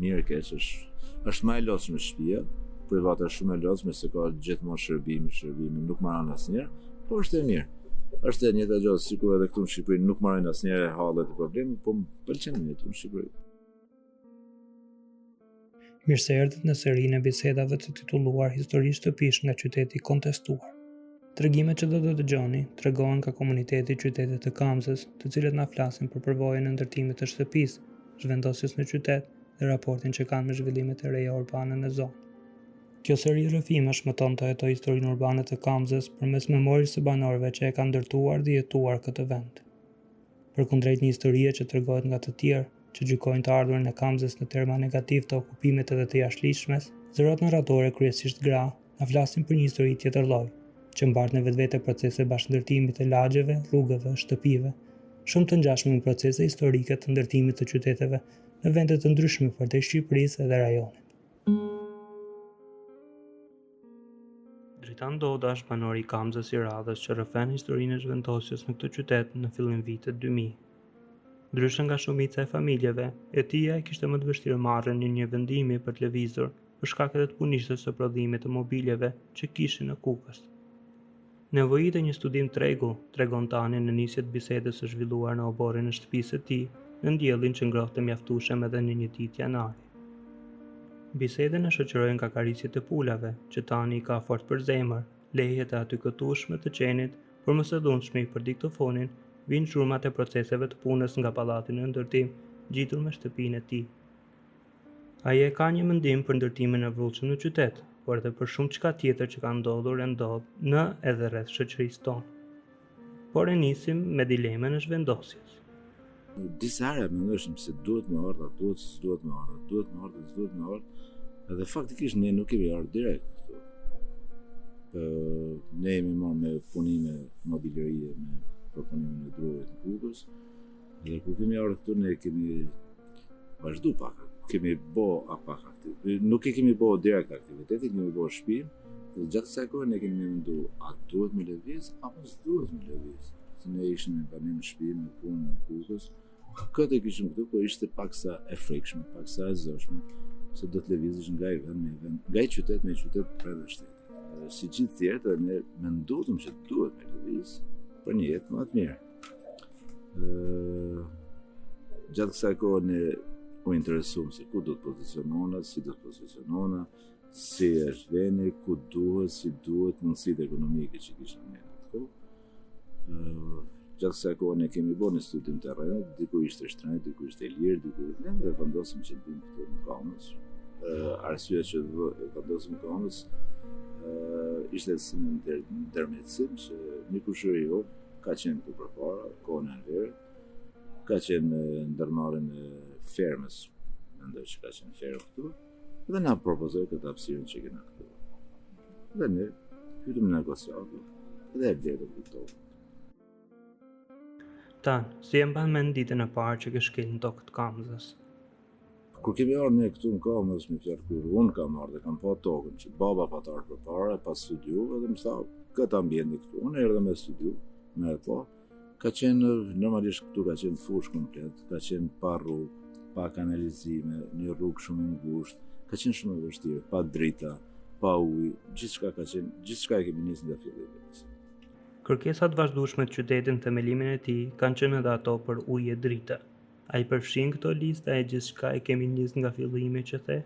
mirë keq, është më e lodhshme shtëpia, private është shumë e lodhshme se ka gjithmonë shërbimi nuk marrën asnjëherë, po është e mirë. Është e njëjta gjë sikur edhe këtu në Shqipëri nuk marrin asnjëherë hallet e problemit, po më pëlqen me jetu në Shqipëri. Mirë se erdhët në serinë e bisedave të titulluar Histori shtëpish nga qyteti kontestuar. Tregimet që do të dëgjoni tregohen nga komuniteti i qytetit të Kamzës, të cilët na flasin për përvojën e ndërtimit të shtëpisë, zhvendosjes në qytet dhe raportin që kanë me zhvillimet e reja urbane në zonë. Kjo seri rrëfimesh shmëton të hetoj historinë urbane të Kamzës përmes memorisë së banorëve që e kanë ndërtuar dhe jetuar këtë vend. Përkundrejt një historie që tregohet nga të tjerë, që gjykojnë të ardhurin e Kamzës në terma negativ të okupimit edhe të jashtëligjshmes, zërat narratore, kryesisht gra, na flasin për një histori tjetër lloj, që mbart në vetvete procese bashkëndërtimit të lagjeve, rrugëve, shtëpive, shumë të ngjashme me procese historike të ndërtimit të qyteteve në vende të ndryshme përtej Shqipërisë dhe rajonit. Dritan Doda është banori i Kamzës i Radhës që rrëfen historinë e zhvendosjes në këtë qytet në fillim vitet 2000. Ndryshe nga shumica e familjeve, e tija e kishte më të vështirë marrën një vendimi për të lëvizur për shkak të punishtes së prodhimit të mobiljeve që kishin në Kukës. Nevojitë e një studim tregu, tregon Tani në nisje të bisedës së zhvilluar në oborrin e shtëpisë së tij, në diellin që ngrohte mjaftueshëm edhe në një ditë janari. Bisedën e shoqërojnë kakarisjet e pulave, që Tani i ka fort për zemër, lehjet e aty këtueshme të qenit, por mos e dhunshme për diktofonin, vinë zhurmat e proceseve të punës nga pallati në ndërtim, gjitur me shtëpinë e tij. Ai e ka një mendim për ndërtimin e vrullshëm në qytet, por edhe për shumë çka tjetër që ka ndodhur e ndodh në edhe rreth shoqërisë tonë. Por e nisim me dilemën e zhvendosjes. Disa herë mendoshim se duhet me ardha, duhet me ardha, edhe faktikisht ne nuk kemi ardhur direkt këtu. Ne jemi marrë me punime mobiljerie, me proponimin e drurit në Kukës, dhe kur kemi ardhur këtu ne kemi vazhdu pak, kemi bo pak aktivitet, nuk e kemi bo direkt aktivitetin, kemi bo shtëpinë, dhe gjatë kësaj kohe ne kemi mendu, a duhet me lëviz apo s'duhet me lëviz. Se ne ishim me banim në shtëpi, me punë në Kukës, këtë e kishim këtu, po ishte paksa e frikshme, paksa e zoshme, se do të lëvizësh nga i vend me i vend, nga i qytet me i qytet për edhe shtetit. Si gjithë tjerë, ne mendutëm që duhet me lëviz për një jetë më të mirë. Gjatë kësaj kohë ne u interesuam se ku do të pozicionona, si do të pozicionona, si është veni, ku duhet, si duhet, mundësitë ekonomike që kishim ne atë kohë. Gjatë kësaj kohë ne kemi bërë një studim terrenit, diku ishte shtrenjtë, diku ishte lirë, diku ne dhe vendosim që të bëjmë këtu në Kamës. Arsyeja që vendosim në Kamës ishte në ndërmjetësim që një kushëri jo ka qenë këtu përpara, kohën e verë, ka qenë ndërmarrjen e fermës, mendoj që ka qenë fermë këtu, dhe na propozoi këtë hapësirën që kena këtu. Dhe ne hytëm në negociatë dhe e vlerëm këtu. Tan, si e mban mend ditën e parë që ke shkel në tokë të Kamzës? Kur kemi ardhur ne këtu në Kamës, me fjalë kur unë kam ardhur dhe kam pa tokën, që baba pa të ardhur përpara, pa studiu, edhe më tha, këtë ambienti këtu, unë erdha me studiu, me e pa, ka qenë, normalisht këtu ka qenë fush komplet, ka qenë pa rrugë, pa kanalizime, një rrugë shumë ngushtë, ka qenë shumë e vështirë, pa drita, pa ujë, gjithçka e kemi nisë nga fillimi. Kërkesat vazhdueshme të qytetit në themelimin e tij kanë qenë edhe ato për ujë e drita. A i përfshin këto lista e gjithçka e kemi nisë nga fillimi që the?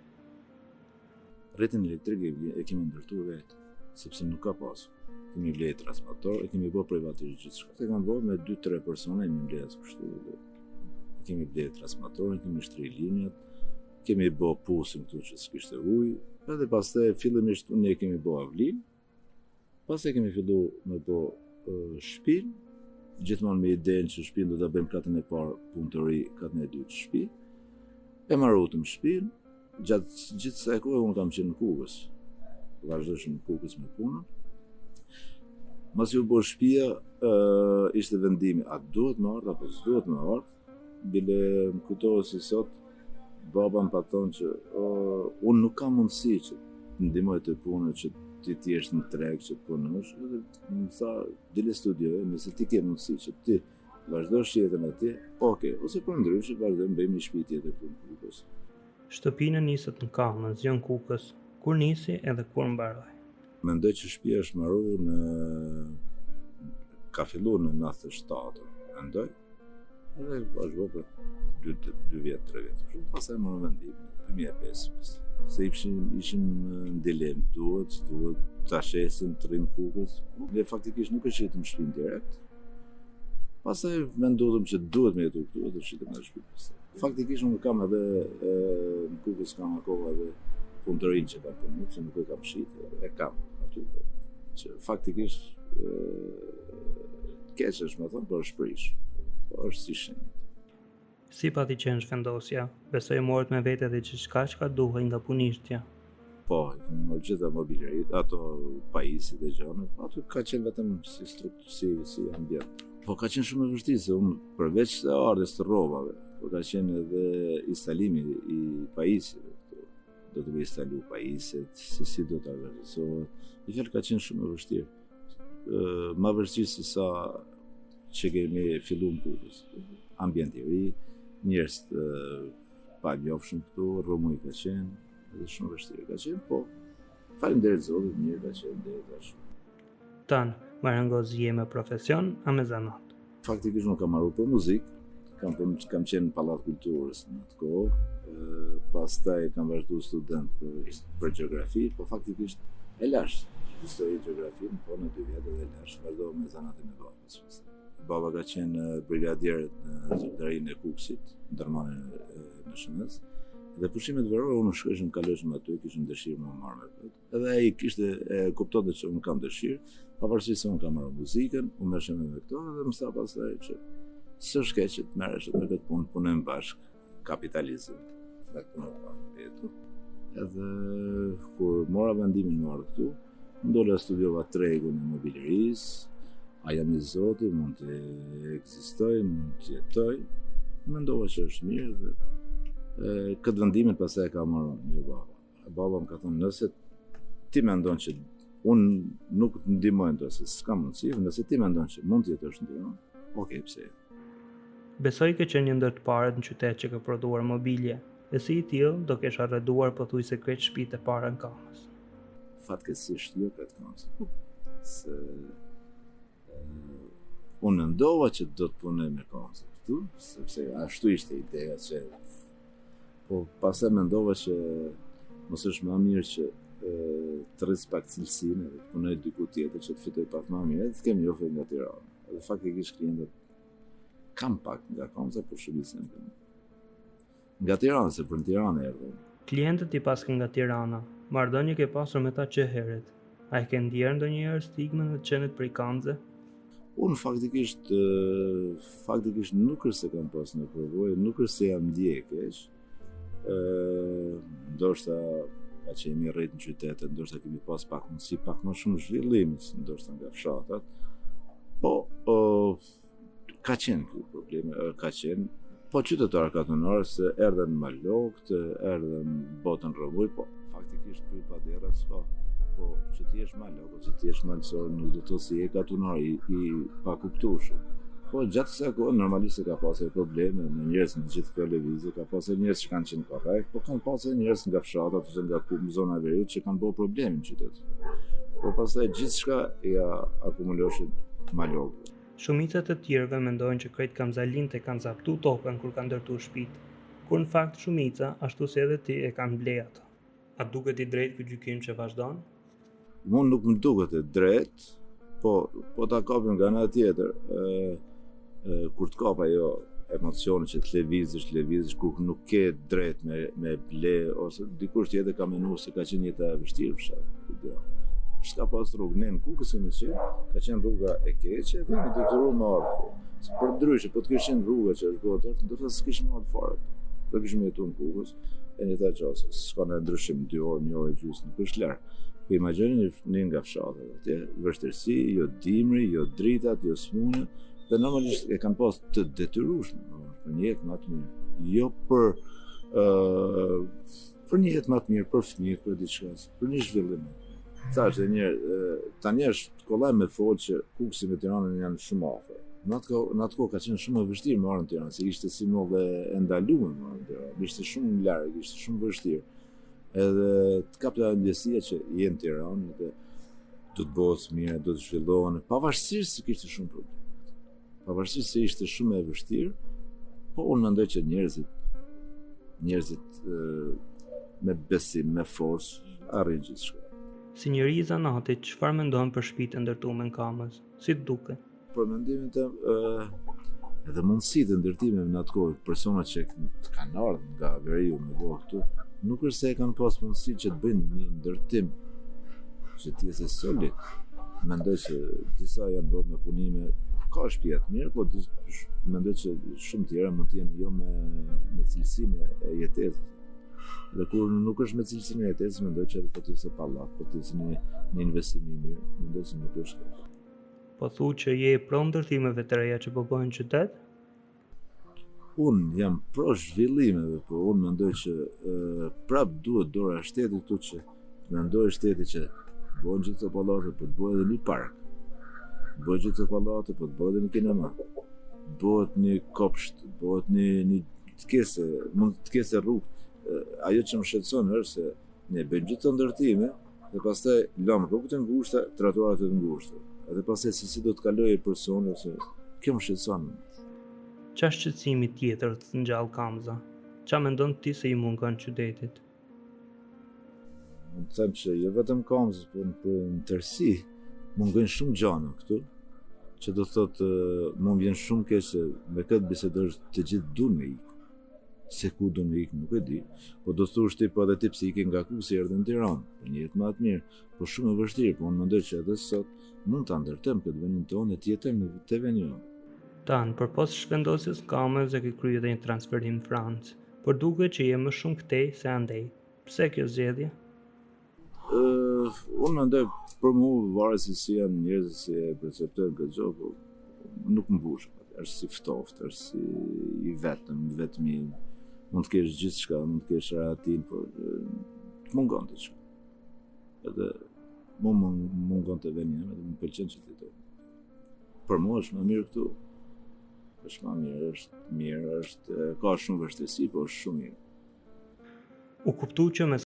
Rrjetin elektrik e kemi ndërtuar vetë, sepse nuk ka pasur. Kemi blerë transformator, e kemi bërë privatisht gjithçka. E kanë bërë me 2-3 persona, kemi blerë kështu. E kemi blerë transformatorin, kemi shtri linjat, kemi bërë pusin këtu që s'kishte ujë, edhe pastaj fillimisht ne kemi bërë avlin, pastaj kemi filluar me bërë shtëpinë, gjithmonë me idenë që shtëpinë do ta bëjmë katën e parë punë të ri, katën e dytë shtëpi. E marrutëm shtëpinë, gjatë gjithë kësaj kohe unë kam qenë në Kukës. Vazhdojshëm në Kukës me punën. Masi u bë shtëpia, ishte vendimi, a duhet me ardhur apo s'duhet me ardhur. Bile më kujtohet se sot baba më thonë që unë nuk kam mundësi që të ndihmoj të punën që ti jesh në treg që të punosh, edhe më tha, dile studioj, nëse ti ke mundësi që ti vazhdosh jetën atje, okay, ose për ndryshe vazhdojmë bëjmë një shtëpi tjetër këtu në Kukës. Shtëpinë nisët në Kamën, zgjon Kukës, kur nisi edhe kur mbaroi. Mendoj që shtëpia është mbaruar ka filluar në 97, mendoj. Edhe është bërë për 2 vjet, 3 vjet. Pastaj morëm vendim 2005. Se ishim në dilemë, duhet ta shesim të rrinë Kukës. Ne faktikisht nuk e shitëm shtëpinë direkt. Pastaj mendodëm që duhet me jetu këtu dhe shitëm edhe shtëpi. Faktikisht unë kam edhe në Kukës kam akoma edhe punëtorin që kam punu, që nuk e kam shitë, e kam aty. Që faktikisht keq është me thonë, por është prish. Po është si shenjë. Si pati qenë vendosja, besoj morët me vete dhe që çka duhej nga punishtja. Po, në gjitha mobilerit, ato pajisit e gjone, ato ka qenë vetëm si strukturë, si ambient. Po ka qenë shumë e vështirë, se unë përveç të ardhes të rrovave, po ka qenë edhe instalimi i pajisjeve. Do të me instalu pajiset, si do të organizohet. I fjallë ka qenë shumë e vështirë. Ma vështirë se sa që kemi fillu në Kukës. Ambient i ri, njerëz të pa njohshëm këtu, rrëmuj ka qenë, edhe shumë vështirë ka qenë, po faleminderit Zotit, mirë ka qenë deri tash. Tan, marangozje me profesion a me zanat? Faktikisht nuk kam marrë për muzikë, kam qenë në Pallat Kulturës në atë kohë, pastaj kam vazhdu student për gjeografi, po faktikisht e lash histori e gjeografin, po në 2 vjet edhe lash, vazhdo me zanatin e babës. Baba ka qenë brigadier në zyrtarinë e Kukësit, në ndërmarrjen në SNES. Dhe pushimet verore unë shkojshëm kalojshëm aty, kishim dëshirë më marrë me këtë. Edhe ai e kuptonte që unë kam dëshirë, pavarësisht se unë kam marrë muzikën, unë merreshem me këto dhe më tha pastaj që s'është keq që të merresh me këtë punë, punojmë bashkë, kapitalizëm. Dhe punë edhe kur mora vendimin më marrë këtu, ndola studiova tregun e mobilerisë. A jam i Zotit, mund të ekzistoj, mund të jetoj. Mendova që është mirë dhe këtë vendimin pastaj e ka marrë një baba. Baba më ka thënë, nëse ti mendon që unë nuk të ndihmoj ose s'ka mundësi, nëse ti mendon që mund të jetosh ndihmë, okay, pse. Besoj ke qenë një ndër të parët në qytet që ka prodhuar mobilje, e si i tillë do kesh arreduar pothuajse krejt shtëpitë e para në Kamës. Fatkeqësisht jo këtë Kamës. Se unë mendova që do të punoj me Kamës këtu, sepse ashtu ishte ideja që po pastaj mendova që mos është më mirë që të rris pak cilësinë dhe të punoj diku tjetër që të fitoj pak më mirë, të kemi ofër nga Tirana. Dhe faktikisht klientët kam pak nga Kamza, por shumicën nga Tirana, se për në Tiranë erdhën. Klientët i paske nga Tirana, marrëdhënie ke pasur me ta që herët. A e ke ndjerë ndonjëherë stigmën dhe qenet prej Kamze? Unë faktikisht nuk është se kam pas në përvojë, nuk është se jam ndjekësh. Ndoshta ka që jemi rrit në qytete, ndoshta kemi pas pak mundësi, pak më shumë zhvillimi, ndoshta nga fshatat. Po, ka qenë këtë probleme, ka qenë. Po qytetarë katonar se erdhen malokët, erdhen botën rrëmuj, po faktikisht për padera s'ka. Po që ti jesh malok ose ti jesh malësor nuk do të thotë se je katonar i pakuptueshëm. Po gjatë kësaj kohe normalisht ka pasur probleme me njerëz në gjithë këtë lëvizje, ka pasur njerëz që kanë qenë korrekt, po kanë pasur njerëz nga fshatat ose nga zona e veriut që kanë bërë probleme në qytet. Po pastaj gjithçka ja akumuloshin malokëve. Shumicat e tjerëve mendojnë që krejt kamzalinte kanë zaptu tokën kur kanë ndërtuar shtëpitë, kur në fakt shumica, ashtu si edhe ti, e kanë blej ato. A duket i drejtë ky gjykim që vazhdon? Mund nuk më duket e drejtë, po ta kapim nga ana tjetër, kur të kap ajo emocione që të lëvizësh, kur nuk ke drejt me ble, ose dikush tjetër ka menuar se ka qenë jeta e vështirë fshat. S'ka pas rrugë, ne në Kukës ka qenë rruga e keqe dhe me detyruar me ardhur. Se për ndryshe, po të kishin rruga që është botër, ndoshta s'kishim ardhur fare. Do kishim jetuar në Kukës, e një ta gjose, s'ka në ndryshim 2 orë, 1 orë e gjysmë, nuk është larg. Po imagjinoni një nga fshatet atje, vështirësi, jo dimri, jo dritat, jo smunja, dhe normalisht e kanë pas të detyrueshme për një jetë më të mirë. Jo për një jetë më të mirë, për fëmijët, për diçka, për një zhvillim. Tani është kollaj me folë që Kukësi me Tiranën janë shumë afër. Në atë kohë ka qenë shumë e vështirë me marrë në Tiranë, se ishte si mollë e ndaluar me marrë në Tiranë, ishte shumë larg, ishte shumë vështirë. Edhe të kapte ndjesia që je në Tiranë dhe do të bëhet mirë, do të zhvillohen, pavarësisht se kishte shumë probleme. Pavarësisht se ishte shumë e vështirë, po unë mendoj që njerëzit me besim, me forcë, arrin gjithçka. Si njeri i zanatit, çfarë mendon për shtëpitë e ndërtuara në Kamës? Si të duket? Për mendimin tim, edhe mundësitë e ndërtimeve në atë kohë, persona që kanë ardhur nga veriu me bëu këtu, nuk është se e kanë pas mundësi që të bëjnë një ndërtim që të jetë solid. Mendoj që disa janë bërë me punime, ka shtëpi të mirë, po mendoj që shumë tjera mund të jenë jo me cilësinë e jetesës. Dhe kur nuk është me cilësinë e jetesës, mendoj që edhe po të jetë pallat, po të jetë një investim i mirë, mendoj se nuk është kaq. Po thu që je pro ndërtimeve të reja që po bëhen në qytet? Unë jam pro zhvillimeve, po unë mendoj që prap duhet dora e shtetit këtu që mendoj shteti që bëhen gjithë të pallate, po të bëhet edhe një park. Bëhet gjithë të pallate, po të bëhet edhe një kinema. Bëhet një kopsht, bëhet një tkese, mund të tkese rrugë. Ajo që më shqetëson është se ne bëjmë gjithë të ndërtime dhe pastaj lëmë rrugët e ngushta, trotuaret e ngushta. Edhe pastaj se si do të kalojë personi ose kjo më shqetëson. Qa shqetësimi tjetër të ngjall Kamza? Qa mendon ti se i mungon qytetit? Mund të them që jo vetëm Kamzës, por në tërësi mungojnë shumë gjëra këtu, që do thotë më vjen shumë keq se me këtë bisedë të gjithë duan me ikë. Se ku do me ikë nuk e di, po do thosh ti po edhe ti pse ikën nga ku si erdhën në Tiranë, për një jetë më të mirë, po shumë e vështirë, po unë mendoj që edhe sot mund ta ndërtojmë këtë vendin tonë të jetojmë te veni jonë. Tan, përpos shvendosjes në Kamës e ke kryer edhe një transferim në Francë, por duket që je më shumë këtej se andej. Pse kjo zgjedhje? Unë mendoj për mua varet se si janë njerëzit si e perceptojnë këtë gjë, po nuk më mbush. Është si ftoftë, është si i vetmi. Mund të kesh gjithçka, mund të kesh rahatin, por të mungon diçka. Edhe mu mungon të veni jam, edhe më pëlqen që të jetoj. Për mua është më mirë këtu. Është më mirë, është ka shumë vështirësi, por është shumë mirë. U kuptu që mes